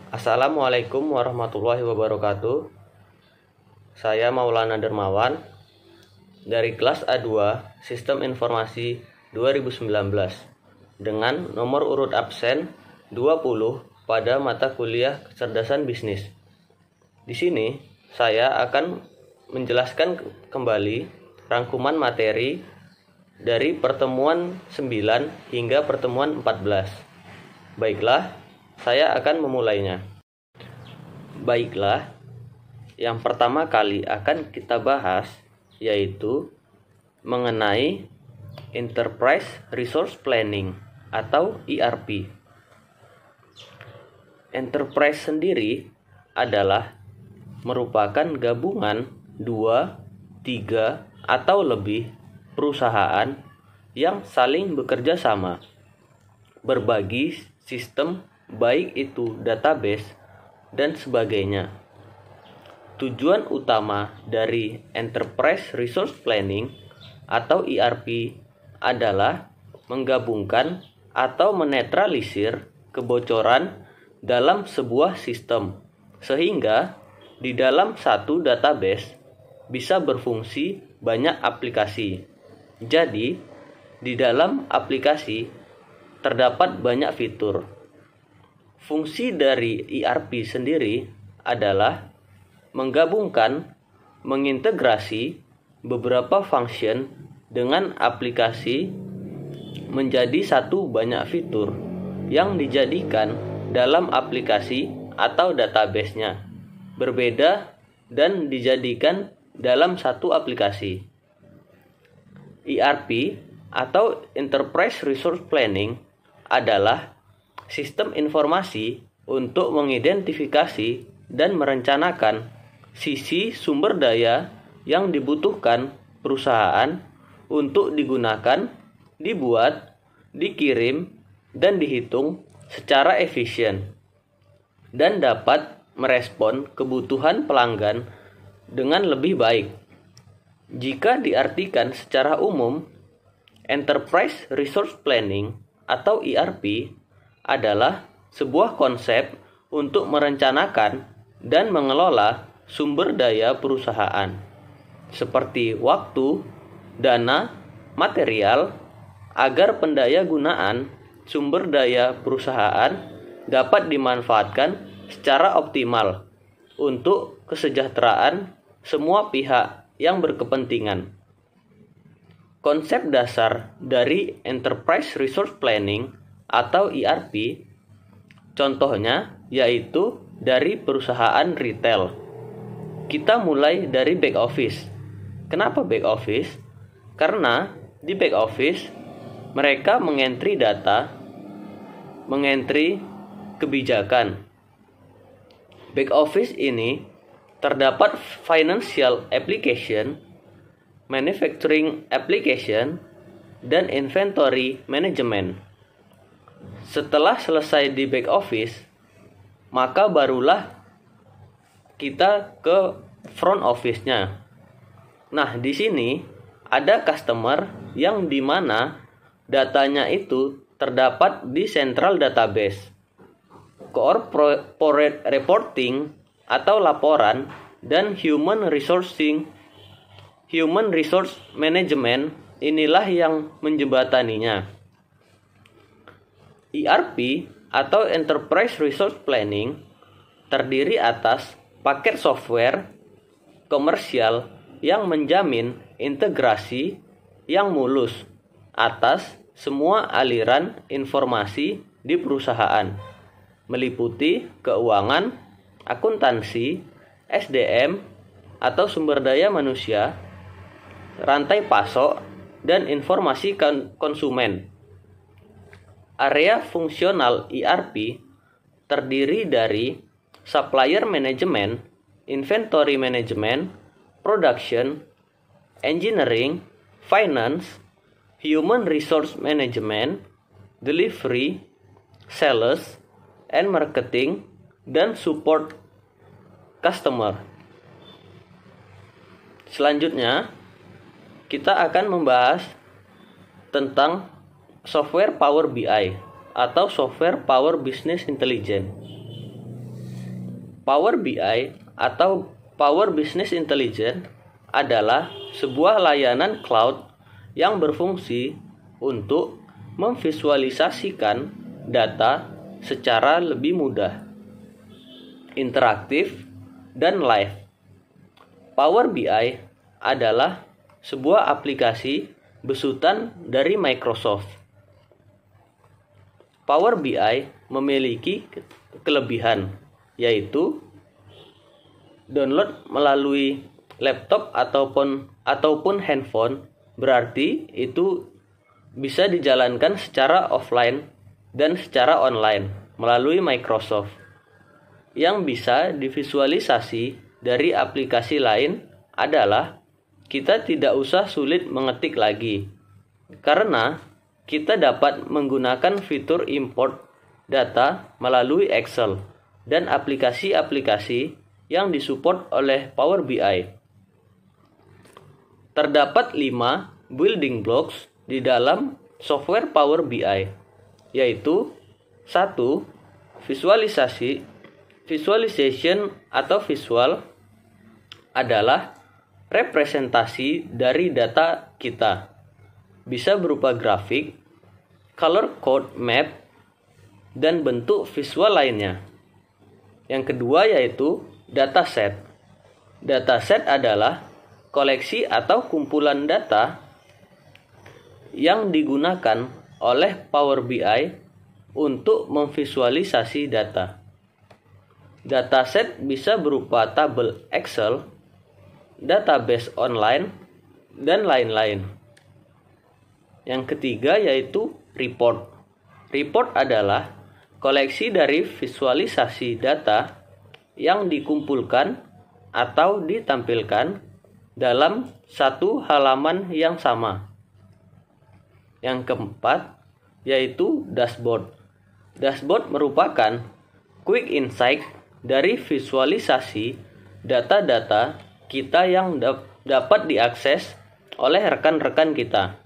Assalamualaikum warahmatullahi wabarakatuh. Saya Maulana Dermawan dari kelas A2 Sistem Informasi 2019 dengan nomor urut absen 20 pada mata kuliah Kecerdasan Bisnis. Di sini saya akan menjelaskan kembali rangkuman materi dari pertemuan 9 hingga pertemuan 14. Baiklah, saya akan memulainya. Baiklah, yang pertama kali akan kita bahas yaitu mengenai Enterprise Resource Planning atau ERP. Enterprise sendiri adalah merupakan gabungan 2, 3, atau lebih perusahaan yang saling bekerja sama, berbagi sistem baik itu database dan sebagainya. Tujuan utama dari Enterprise Resource Planning atau ERP adalah menggabungkan atau menetralisir kebocoran dalam sebuah sistem sehingga di dalam satu database bisa berfungsi banyak aplikasi. Jadi, di dalam aplikasi terdapat banyak fitur. Fungsi dari ERP sendiri adalah menggabungkan, mengintegrasi beberapa function dengan aplikasi menjadi satu banyak fitur yang dijadikan dalam aplikasi atau database-nya berbeda dan dijadikan dalam satu aplikasi. ERP atau Enterprise Resource Planning adalah sistem informasi untuk mengidentifikasi dan merencanakan sisi sumber daya yang dibutuhkan perusahaan untuk digunakan, dibuat, dikirim, dan dihitung secara efisien dan dapat merespon kebutuhan pelanggan dengan lebih baik. Jika diartikan secara umum, Enterprise Resource Planning atau ERP adalah sebuah konsep untuk merencanakan dan mengelola sumber daya perusahaan seperti waktu, dana, material agar pendaya gunaan sumber daya perusahaan dapat dimanfaatkan secara optimal untuk kesejahteraan semua pihak yang berkepentingan. Konsep dasar dari Enterprise Resource Planning atau ERP contohnya yaitu dari perusahaan retail. Kita mulai dari back office. Kenapa back office? Karena di back office mereka mengentry data, mengentry kebijakan. Back office ini terdapat financial application, manufacturing application, dan inventory management. Setelah selesai di back office, maka barulah kita ke front office-nya. Nah, di sini ada customer yang dimana datanya itu terdapat di central database. Corporate reporting atau laporan dan human resource management inilah yang menjembataninya. ERP atau Enterprise Resource Planning terdiri atas paket software komersial yang menjamin integrasi yang mulus atas semua aliran informasi di perusahaan, meliputi keuangan, akuntansi, SDM atau sumber daya manusia, rantai pasok, dan informasi konsumen. Area fungsional ERP terdiri dari supplier management, inventory management, production, engineering, finance, human resource management, delivery, sales, and marketing, dan support customer. Selanjutnya, kita akan membahas tentang software Power BI atau software Power Business Intelligence. Power BI atau Power Business Intelligence adalah sebuah layanan cloud yang berfungsi untuk memvisualisasikan data secara lebih mudah, interaktif, dan live. Power BI adalah sebuah aplikasi besutan dari Microsoft. Power BI memiliki kelebihan, yaitu download melalui laptop ataupun handphone, berarti itu bisa dijalankan secara offline dan secara online melalui Microsoft. Yang bisa divisualisasi dari aplikasi lain adalah kita tidak usah sulit mengetik lagi, karena kita dapat menggunakan fitur import data melalui Excel dan aplikasi-aplikasi yang disupport oleh Power BI. Terdapat 5 building blocks di dalam software Power BI, yaitu 1. Visualization atau visual adalah representasi dari data kita. Bisa berupa grafik, color code map, dan bentuk visual lainnya. Yang kedua yaitu dataset. Dataset adalah koleksi atau kumpulan data yang digunakan oleh Power BI untuk memvisualisasi data. Dataset bisa berupa tabel Excel, database online, dan lain-lain. Yang ketiga yaitu report. Report adalah koleksi dari visualisasi data yang dikumpulkan atau ditampilkan dalam satu halaman yang sama. Yang keempat yaitu dashboard. Dashboard merupakan quick insight dari visualisasi data-data kita yang dapat diakses oleh rekan-rekan kita.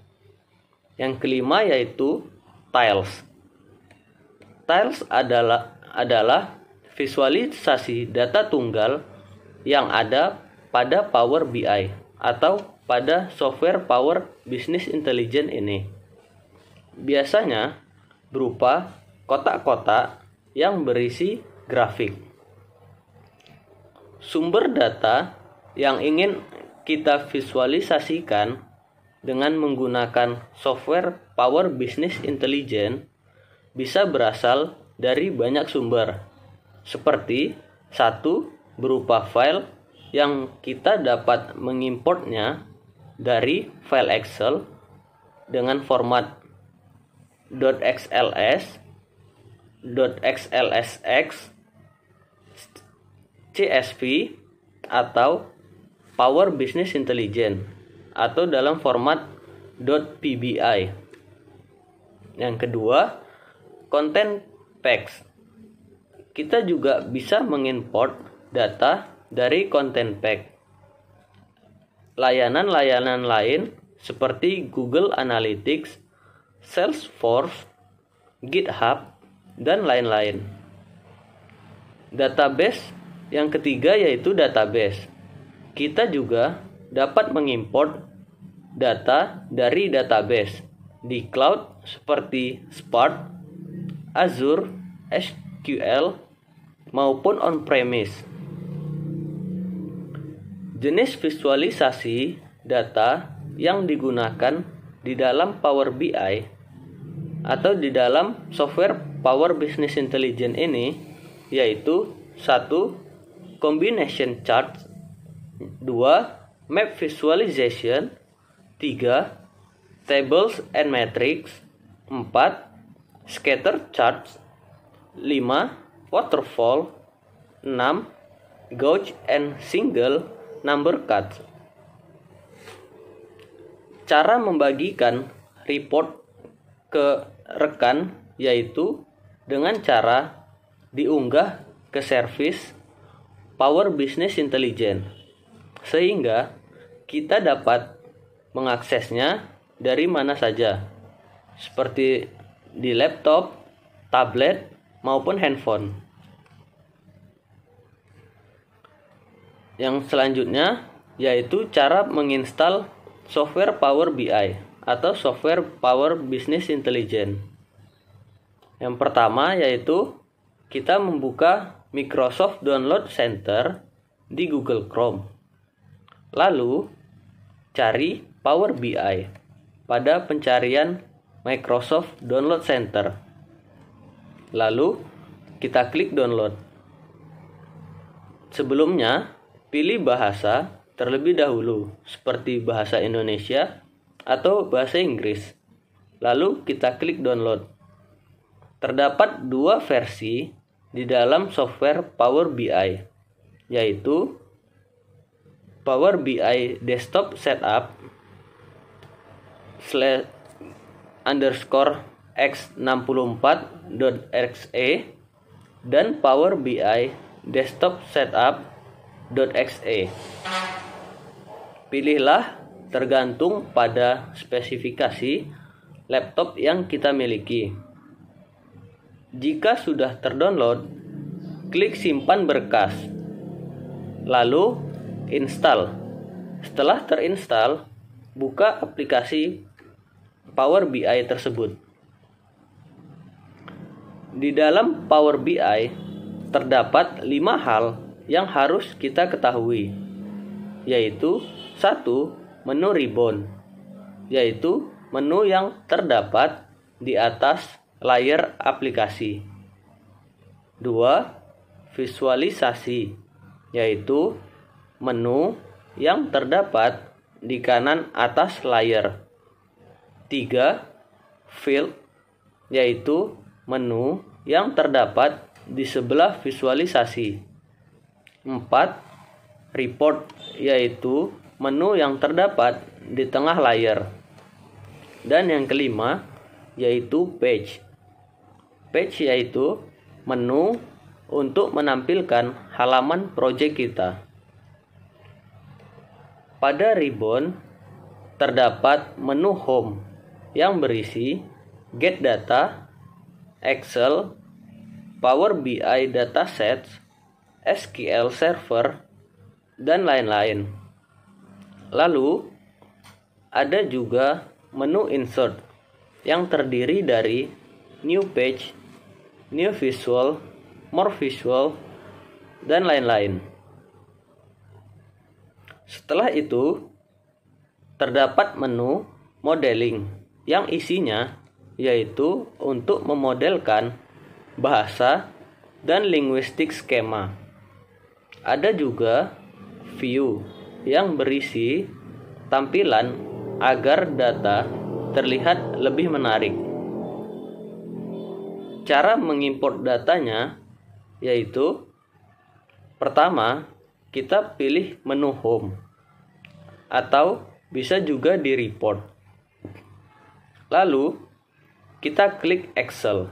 Yang kelima yaitu tiles. Tiles adalah visualisasi data tunggal yang ada pada Power BI atau pada software Power Business Intelligence ini. Biasanya berupa kotak-kotak yang berisi grafik. Sumber data yang ingin kita visualisasikan dengan menggunakan software Power Business Intelligence bisa berasal dari banyak sumber, seperti 1. Berupa file yang kita dapat mengimportnya dari file Excel dengan format .xls, .xlsx, CSV, atau Power Business Intelligence atau dalam format .pbi. Yang kedua, content packs. Kita juga bisa mengimport data dari content pack. Layanan-layanan lain seperti Google Analytics, Salesforce, GitHub, dan lain-lain. Database yang ketiga yaitu database. Kita juga dapat mengimport data dari database di cloud seperti Spark, Azure, SQL, maupun on-premise. Jenis visualisasi data yang digunakan di dalam Power BI atau di dalam software Power Business Intelligence ini yaitu 1. Combination chart, 2. Map visualization, 3. Tables and matrix, 4. Scatter charts, 5. Waterfall, 6. Gauge and single number cuts. Cara membagikan report ke rekan yaitu dengan cara diunggah ke service Power Business Intelligence, sehingga kita dapat mengaksesnya dari mana saja, seperti di laptop, tablet, maupun handphone. Yang selanjutnya yaitu cara menginstal software Power BI atau software Power Business Intelligence. Yang pertama yaitu kita membuka Microsoft Download Center di Google Chrome. Lalu cari Power BI pada pencarian Microsoft Download Center. Lalu kita klik download. Sebelumnya, pilih bahasa terlebih dahulu seperti bahasa Indonesia atau bahasa Inggris. Lalu kita klik download. Terdapat dua versi di dalam software Power BI, yaitu Power BI Desktop Setup /x64.exe dan Power BI Desktop Setup.exe. Pilihlah tergantung pada spesifikasi laptop yang kita miliki. Jika sudah terdownload, klik simpan berkas. Lalu install. Setelah terinstall, buka aplikasi Power BI tersebut. Di dalam Power BI terdapat 5 hal yang harus kita ketahui, yaitu 1. Menu ribbon, yaitu menu yang terdapat di atas layar aplikasi. 2. Visualisasi, yaitu menu yang terdapat di kanan atas layar. 3. Field, yaitu menu yang terdapat di sebelah visualisasi. 4. Report, yaitu menu yang terdapat di tengah layar. Dan yang kelima yaitu page. Page yaitu menu untuk menampilkan halaman proyek kita. Pada ribbon terdapat menu home yang berisi Get Data, Excel, Power BI Datasets, SQL Server, dan lain-lain. Lalu ada juga menu Insert yang terdiri dari New Page, New Visual, More Visual, dan lain-lain. Setelah itu terdapat menu Modeling yang isinya yaitu untuk memodelkan bahasa dan linguistik skema. Ada juga View yang berisi tampilan agar data terlihat lebih menarik. Cara mengimport datanya yaitu pertama, kita pilih menu Home atau bisa juga di Report. Lalu kita klik Excel.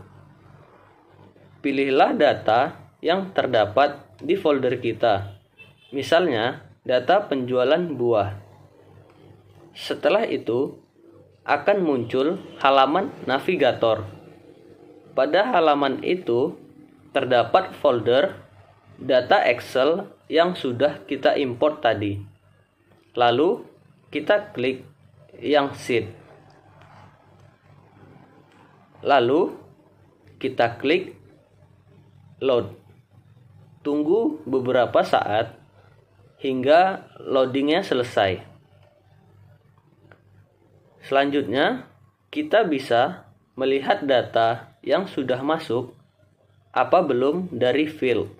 Pilihlah data yang terdapat di folder kita. Misalnya, data penjualan buah. Setelah itu, akan muncul halaman navigator. Pada halaman itu, terdapat folder data Excel yang sudah kita import tadi. Lalu, kita klik yang sheet. Lalu, kita klik load. Tunggu beberapa saat hingga loadingnya selesai. Selanjutnya, kita bisa melihat data yang sudah masuk apa belum dari field.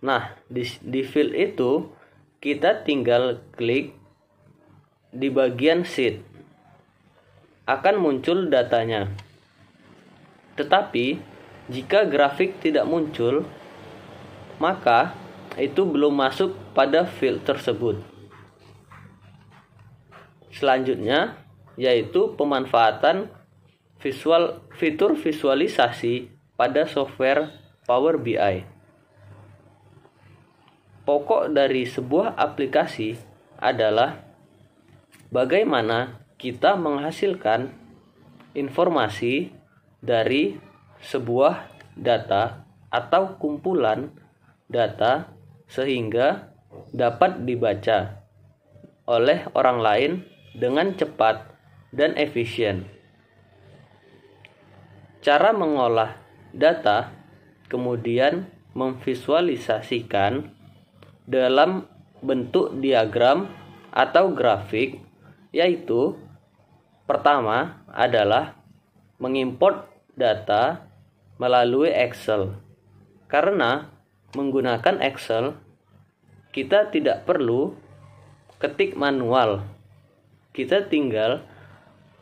Nah, di field itu kita tinggal klik di bagian sheet. Akan muncul datanya. Tetapi, jika grafik tidak muncul, maka itu belum masuk pada field tersebut. Selanjutnya, yaitu pemanfaatan fitur visualisasi pada software Power BI. Pokok dari sebuah aplikasi adalah bagaimana kita menghasilkan informasi dari sebuah data atau kumpulan data sehingga dapat dibaca oleh orang lain dengan cepat dan efisien. Cara mengolah data kemudian memvisualisasikan dalam bentuk diagram atau grafik, yaitu pertama adalah mengimport data melalui Excel. Karena menggunakan Excel, kita tidak perlu ketik manual. Kita tinggal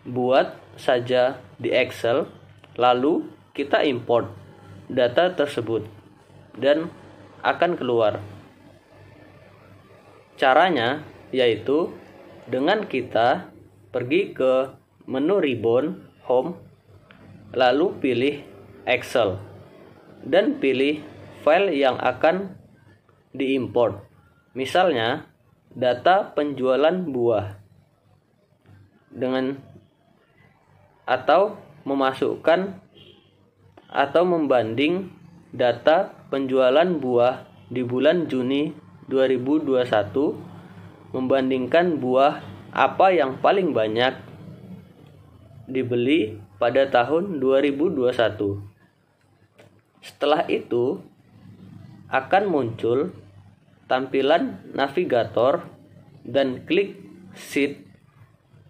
buat saja di Excel, lalu kita import data tersebut dan akan keluar. Caranya yaitu dengan kita pergi ke menu ribbon Home, lalu pilih Excel dan pilih file yang akan diimport. Misalnya data penjualan buah atau memasukkan atau membanding data penjualan buah di bulan Juni 2021 membandingkan buah apa yang paling banyak dibeli pada tahun 2021. Setelah itu akan muncul tampilan navigator dan klik sheet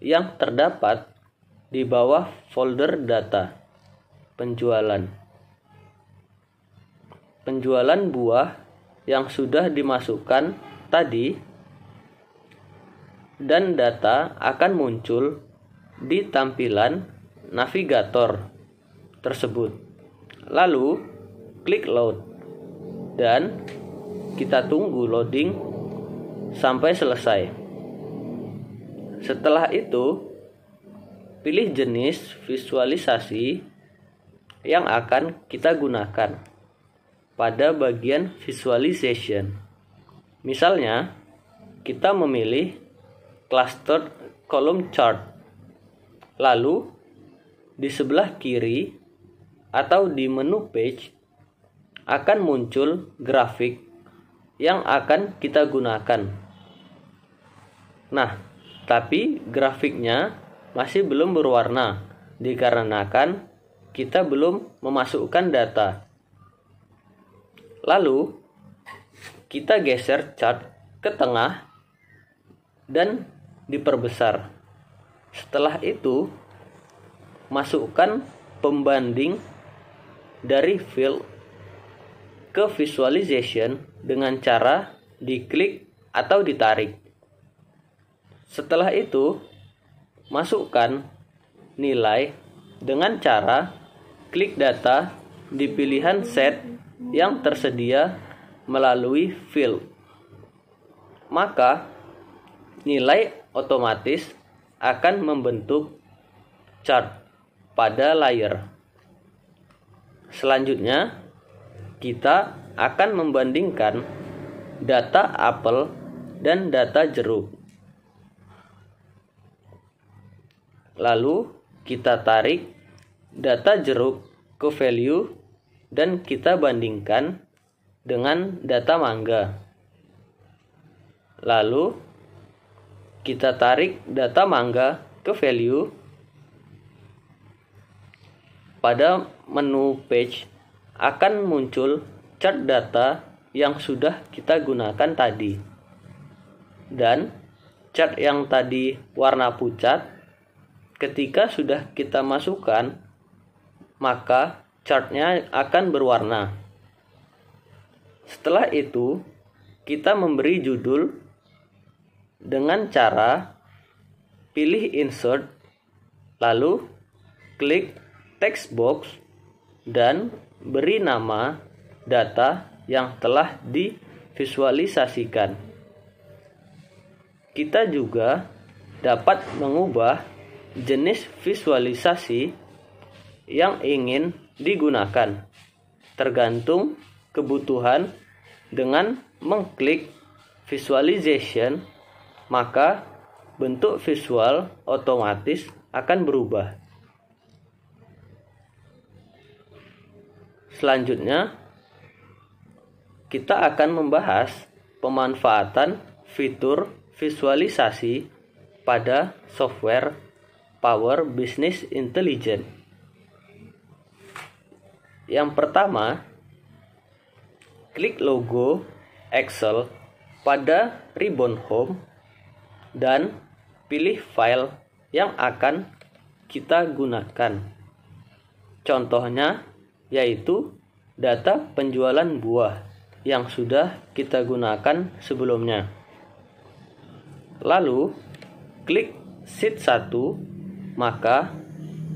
yang terdapat di bawah folder data penjualan buah yang sudah dimasukkan tadi, dan data akan muncul di tampilan navigator tersebut. Lalu klik load dan kita tunggu loading sampai selesai. Setelah itu pilih jenis visualisasi yang akan kita gunakan pada bagian visualization. Misalnya, kita memilih cluster column chart. Lalu, di sebelah kiri atau di menu page akan muncul grafik yang akan kita gunakan. Nah, tapi grafiknya masih belum berwarna dikarenakan kita belum memasukkan data. Lalu kita geser chart ke tengah dan diperbesar. Setelah itu masukkan pembanding dari field ke visualization dengan cara diklik atau ditarik. Setelah itu masukkan nilai dengan cara klik data di pilihan set yang tersedia melalui field. Maka nilai otomatis akan membentuk chart pada layer. Selanjutnya kita akan membandingkan data apel dan data jeruk. Lalu kita tarik data jeruk ke value dan kita bandingkan dengan data mangga. Lalu kita tarik data mangga ke value. Pada menu page akan muncul chart data yang sudah kita gunakan tadi. Dan chart yang tadi warna pucat, ketika sudah kita masukkan, maka chartnya akan berwarna. Setelah itu, kita memberi judul dengan cara pilih insert, lalu klik text box dan beri nama data yang telah divisualisasikan. Kita juga dapat mengubah jenis visualisasi yang ingin digunakan tergantung kebutuhan. Dengan mengklik visualization, maka bentuk visual otomatis akan berubah. Selanjutnya, kita akan membahas pemanfaatan fitur visualisasi pada software Power Business Intelligence. Yang pertama, klik logo Excel pada ribbon Home dan pilih file yang akan kita gunakan. Contohnya yaitu data penjualan buah yang sudah kita gunakan sebelumnya. Lalu klik sheet 1, maka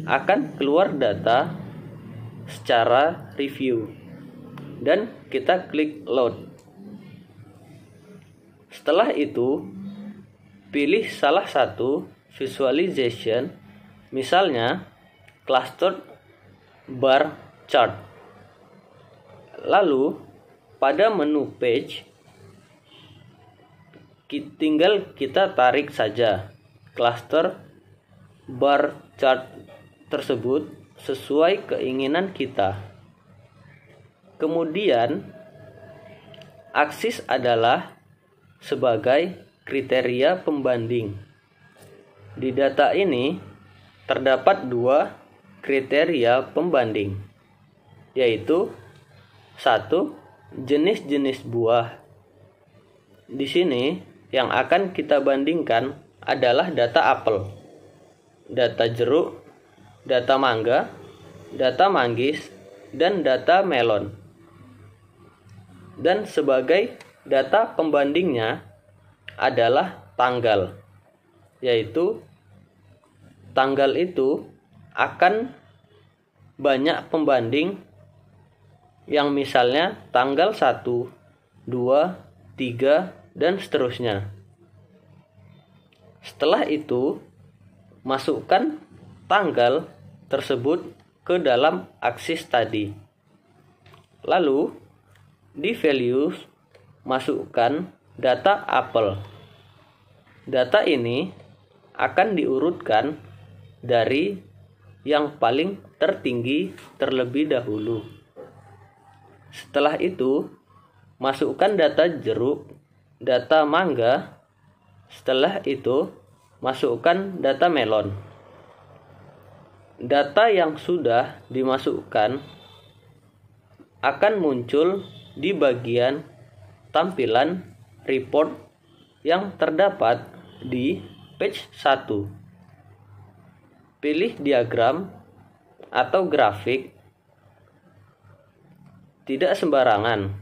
akan keluar data secara review dan kita klik load. Setelah itu pilih salah satu visualization, misalnya cluster bar chart. Lalu pada menu page tinggal kita tarik saja cluster bar chart tersebut sesuai keinginan kita. Kemudian aksis adalah sebagai kriteria pembanding. Di data ini terdapat 2 kriteria pembanding, yaitu 1. Jenis-jenis buah. Di sini yang akan kita bandingkan adalah data apel, data jeruk, data mangga, data manggis, dan data melon. Dan sebagai data pembandingnya adalah tanggal, yaitu tanggal itu akan banyak pembanding yang misalnya tanggal 1, 2, 3, dan seterusnya. Setelah itu, masukkan tanggal tersebut ke dalam aksis tadi. Lalu, di values, masukkan data apel. Data ini akan diurutkan dari yang paling tertinggi terlebih dahulu. Setelah itu, masukkan data jeruk, data mangga. Setelah itu, masukkan data melon. Data yang sudah dimasukkan akan muncul di bagian tampilan report yang terdapat di page 1. Pilih diagram atau grafik. Tidak sembarangan,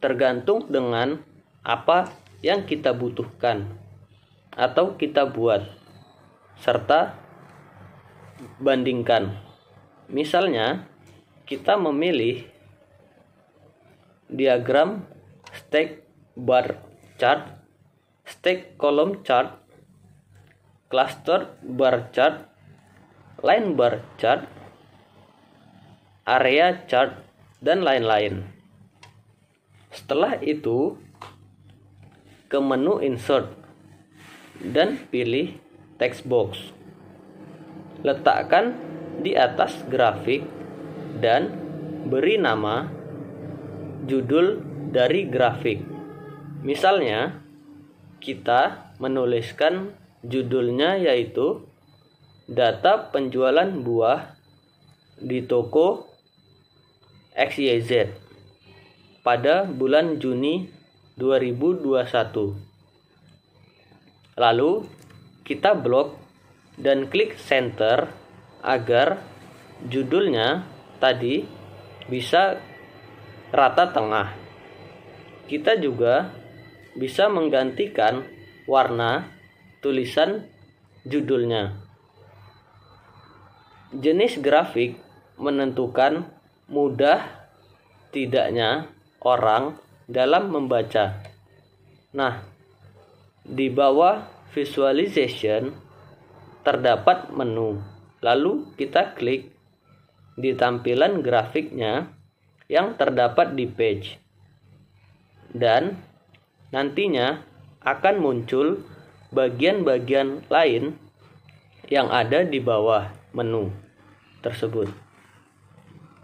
tergantung dengan apa yang kita butuhkan atau kita buat, serta bandingkan. Misalnya, kita memilih diagram stack bar chart, stack column chart, cluster bar chart, line bar chart, area chart, dan lain-lain. Setelah itu, ke menu insert dan pilih text box. Letakkan di atas grafik dan beri nama judul dari grafik. Misalnya, kita menuliskan judulnya yaitu data penjualan buah di toko XYZ pada bulan Juni 2021. Lalu kita blok dan klik center agar judulnya tadi bisa rata tengah. Kita juga bisa menggantikan warna tulisan judulnya. Jenis grafik menentukan mudah tidaknya orang dalam membaca. Nah, di bawah visualization terdapat menu. Lalu kita klik di tampilan grafiknya yang terdapat di page. Dan nantinya akan muncul bagian-bagian lain yang ada di bawah menu tersebut.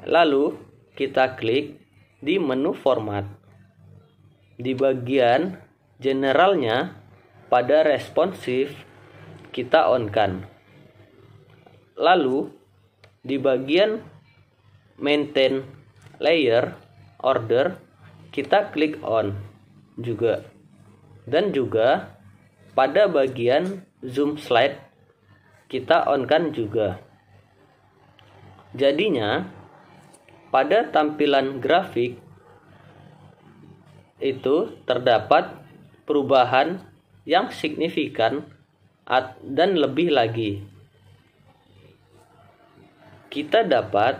Lalu kita klik di menu format. di bagian generalnya pada responsive kita on-kan. Lalu di bagian maintain layer order kita klik on juga. Dan juga pada bagian zoom slide kita on-kan juga. Jadinya pada tampilan grafik itu terdapat perubahan yang signifikan dan lebih lagi. Kita dapat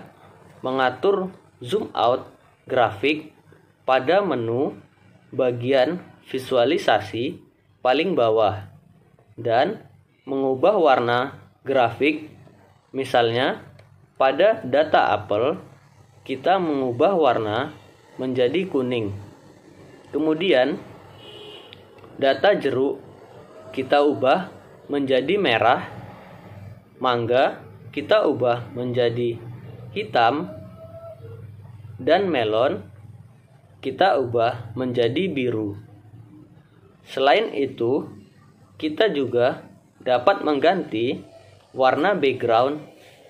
mengatur zoom out grafik pada menu bagian visualisasi paling bawah dan mengubah warna grafik. Misalnya pada data apel kita mengubah warna menjadi kuning. Kemudian data jeruk kita ubah menjadi merah, mangga kita ubah menjadi hitam, dan melon kita ubah menjadi biru. Selain itu, kita juga dapat mengganti warna background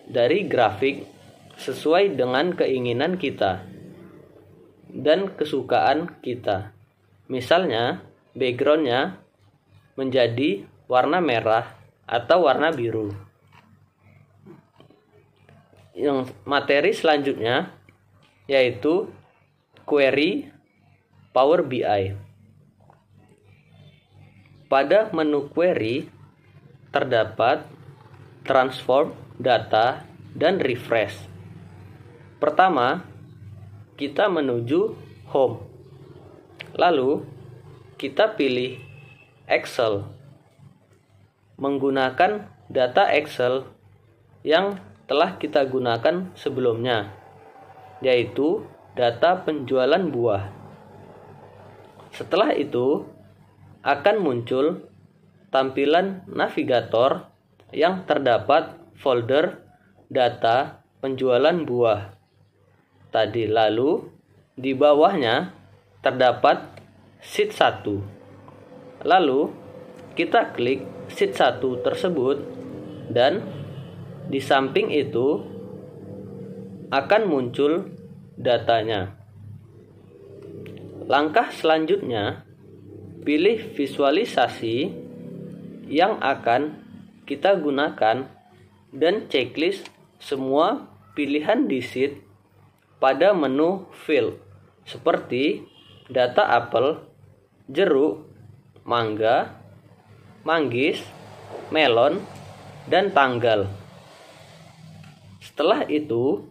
dari grafik sesuai dengan keinginan kita dan kesukaan kita. Misalnya, backgroundnya menjadi warna merah atau warna biru. Yang materi selanjutnya yaitu query Power BI. Pada menu query terdapat transform data dan refresh. Pertama, kita menuju home. Lalu kita pilih Excel. Menggunakan data Excel yang telah kita gunakan sebelumnya, yaitu data penjualan buah. Setelah itu akan muncul tampilan navigator yang terdapat folder data penjualan buah tadi. Lalu di bawahnya terdapat sheet 1. Lalu kita klik sheet 1 tersebut dan di samping itu akan muncul datanya. Langkah selanjutnya, pilih visualisasi yang akan kita gunakan dan checklist semua pilihan di sheet pada menu field seperti data apel, jeruk, mangga, manggis, melon, dan tanggal. Setelah itu,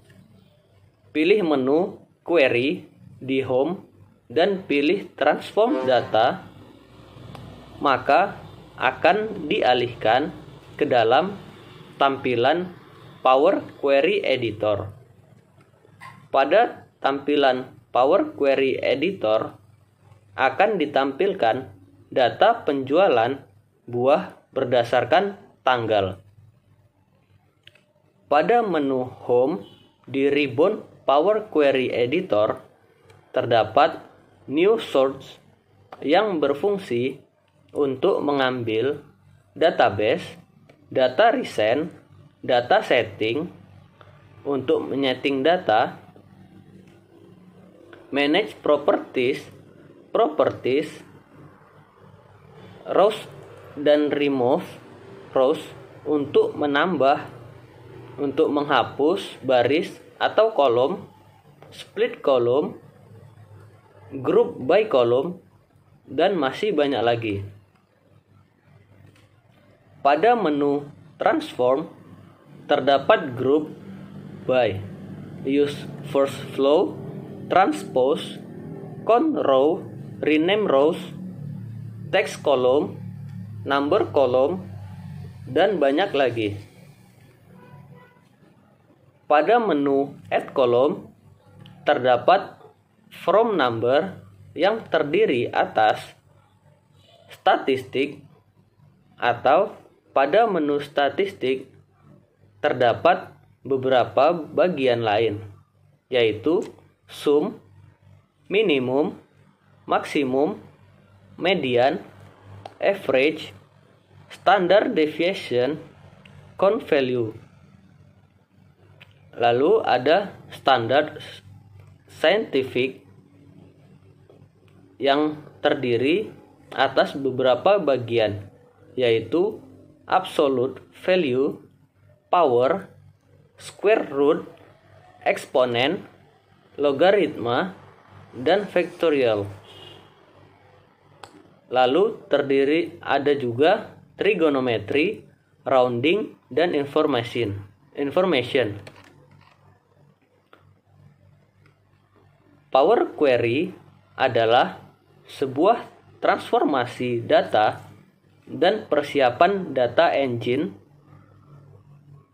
pilih menu query di home dan pilih transform data, maka akan dialihkan ke dalam tampilan Power Query Editor. Pada tampilan Power Query Editor akan ditampilkan data penjualan buah berdasarkan tanggal. Pada menu Home di ribbon Power Query Editor terdapat New Source yang berfungsi untuk mengambil database, data recent, data setting, untuk menyeting data, manage properties, rows dan remove rows untuk menambah, untuk menghapus baris atau kolom, split kolom, group by kolom, dan masih banyak lagi. Pada menu transform terdapat group by, use first flow, transpose, count row, rename rows, text column, number column, dan banyak lagi. Pada menu add column terdapat from number yang terdiri atas statistik, atau pada menu statistik terdapat beberapa bagian lain, yaitu sum, minimum, maksimum, median, average, standard deviation, count value. Lalu ada standar scientific yang terdiri atas beberapa bagian, yaitu absolute value, power, square root, eksponen, logaritma, dan factorial. Lalu ada juga trigonometry, rounding, dan information. Power query adalah sebuah transformasi data dan persiapan data engine.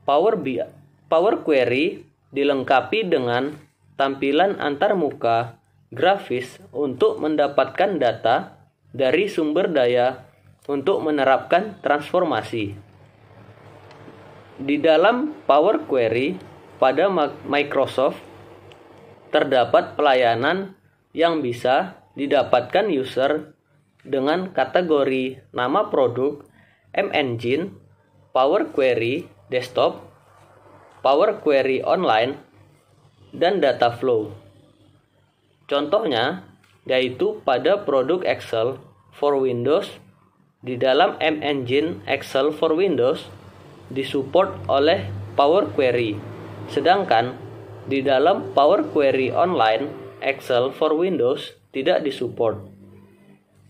Power query dilengkapi dengan tampilan antarmuka grafis untuk mendapatkan data dari sumber daya untuk menerapkan transformasi. Di dalam Power Query pada Microsoft terdapat pelayanan yang bisa didapatkan user dengan kategori nama produk, mEngine, Power Query Desktop, Power Query Online, dan Data Flow. Contohnya yaitu pada produk Excel for Windows. Di dalam mEngine Excel for Windows disupport oleh Power Query, sedangkan di dalam Power Query Online Excel for Windows tidak disupport.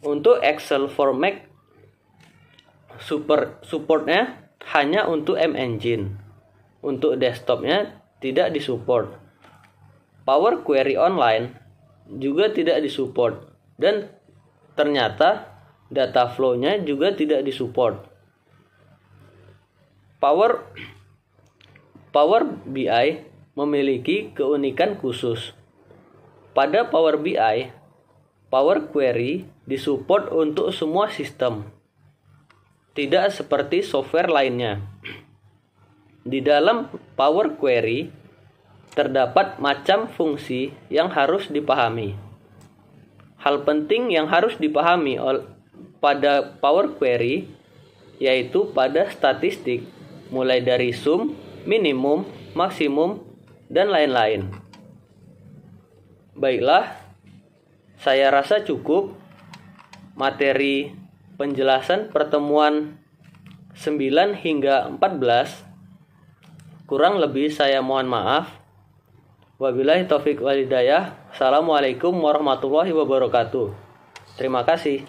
Untuk Excel for Mac supportnya hanya untuk mEngine. Untuk desktopnya tidak disupport. Power Query Online juga tidak disupport, dan ternyata data flow-nya juga tidak disupport. Power BI memiliki keunikan khusus. Pada Power BI, Power Query disupport untuk semua sistem, tidak seperti software lainnya. Di dalam Power Query terdapat macam fungsi yang harus dipahami. Hal penting yang harus dipahami pada Power Query yaitu pada statistik, mulai dari sum, minimum, maksimum, dan lain-lain. Baiklah, saya rasa cukup materi penjelasan pertemuan 9 hingga 14. Kurang lebih saya mohon maaf. Wabillahi taufik wal hidayah. Assalamualaikum warahmatullahi wabarakatuh. Terima kasih.